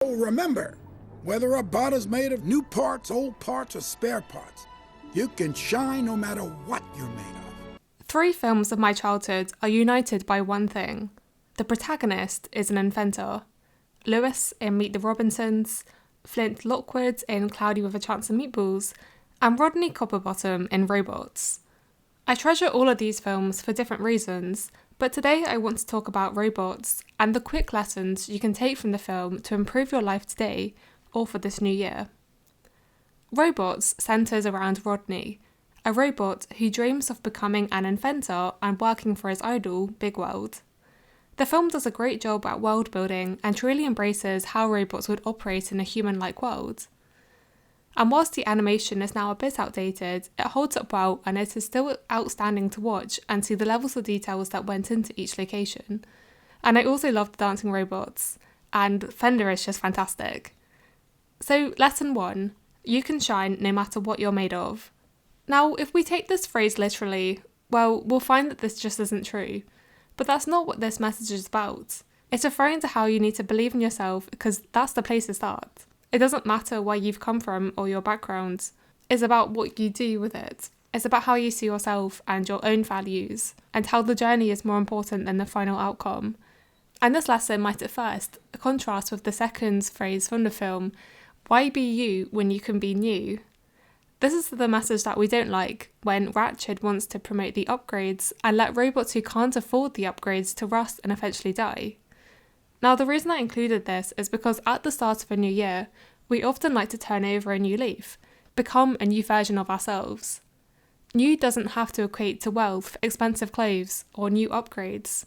Oh, remember, whether a bot is made of new parts, old parts, or spare parts, you can shine no matter what you're made of. 3 films of my childhood are united by one thing. The protagonist is an inventor. Lewis in Meet the Robinsons, Flint Lockwood in Cloudy with a Chance of Meatballs, and Rodney Copperbottom in Robots. I treasure all of these films for different reasons, but today I want to talk about Robots and the quick lessons you can take from the film to improve your life today or for this new year. Robots centres around Rodney, a robot who dreams of becoming an inventor and working for his idol, Big World. The film does a great job at world building and truly embraces how robots would operate in a human-like world. And whilst the animation is now a bit outdated, it holds up well and it is still outstanding to watch and see the levels of details that went into each location. And I also love the dancing robots, and Fender is just fantastic. So, lesson 1, you can shine no matter what you're made of. Now, if we take this phrase literally, well, we'll find that this just isn't true. But that's not what this message is about. It's referring to how you need to believe in yourself because that's the place to start. It doesn't matter where you've come from or your background. It's about what you do with it. It's about how you see yourself and your own values, and how the journey is more important than the final outcome. And this lesson might at first contrast with the second phrase from the film, why be you when you can be new? This is the message that we don't like when Ratched wants to promote the upgrades and let robots who can't afford the upgrades to rust and eventually die. Now, the reason I included this is because at the start of a new year, we often like to turn over a new leaf, become a new version of ourselves. New doesn't have to equate to wealth, expensive clothes, or new upgrades.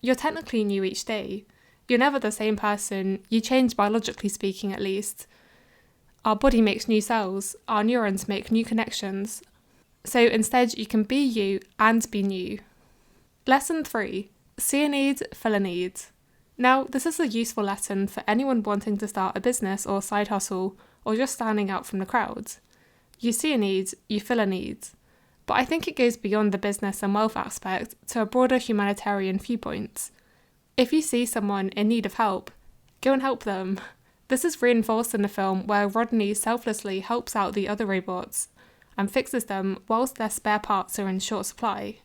You're technically new each day. You're never the same person, you change biologically speaking at least. Our body makes new cells, our neurons make new connections. So instead you can be you and be new. Lesson 3. See a need, fill a need. Now, this is a useful lesson for anyone wanting to start a business or side hustle, or just standing out from the crowd. You see a need, you fill a need. But I think it goes beyond the business and wealth aspect to a broader humanitarian viewpoint. If you see someone in need of help, go and help them. This is reinforced in the film where Rodney selflessly helps out the other robots and fixes them whilst their spare parts are in short supply.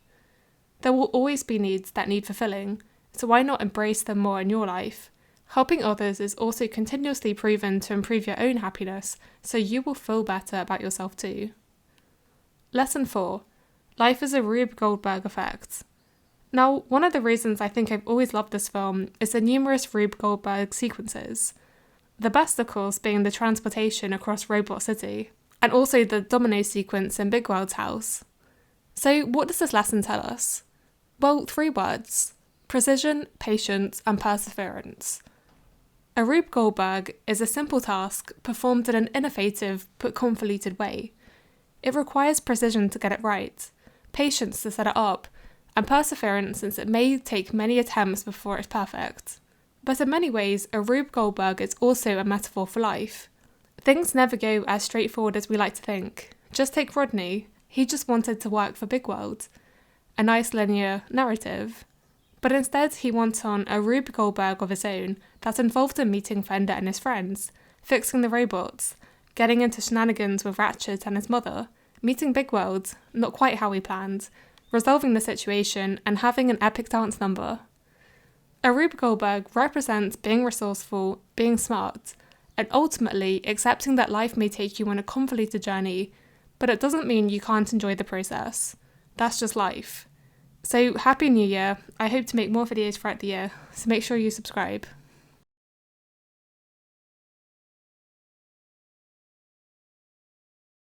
There will always be needs that need fulfilling, so why not embrace them more in your life? Helping others is also continuously proven to improve your own happiness, so you will feel better about yourself too. Lesson 4. Life is a Rube Goldberg effect. Now, one of the reasons I think I've always loved this film is the numerous Rube Goldberg sequences. The best, of course, being the transportation across Robot City, and also the domino sequence in Big World's house. So what does this lesson tell us? Well, 3 words: precision, patience, and perseverance. A Rube Goldberg is a simple task performed in an innovative but convoluted way. It requires precision to get it right, patience to set it up, and perseverance since it may take many attempts before it's perfect. But in many ways, a Rube Goldberg is also a metaphor for life. Things never go as straightforward as we like to think. Just take Rodney. He just wanted to work for Big World. A nice linear narrative. But instead he went on a Rube Goldberg of his own that involved him meeting Fender and his friends, fixing the robots, getting into shenanigans with Ratched and his mother, meeting Big World, not quite how he planned, resolving the situation and having an epic dance number. A Rube Goldberg represents being resourceful, being smart, and ultimately accepting that life may take you on a convoluted journey, but it doesn't mean you can't enjoy the process. That's just life. So, Happy New Year. I hope to make more videos throughout the year, so make sure you subscribe.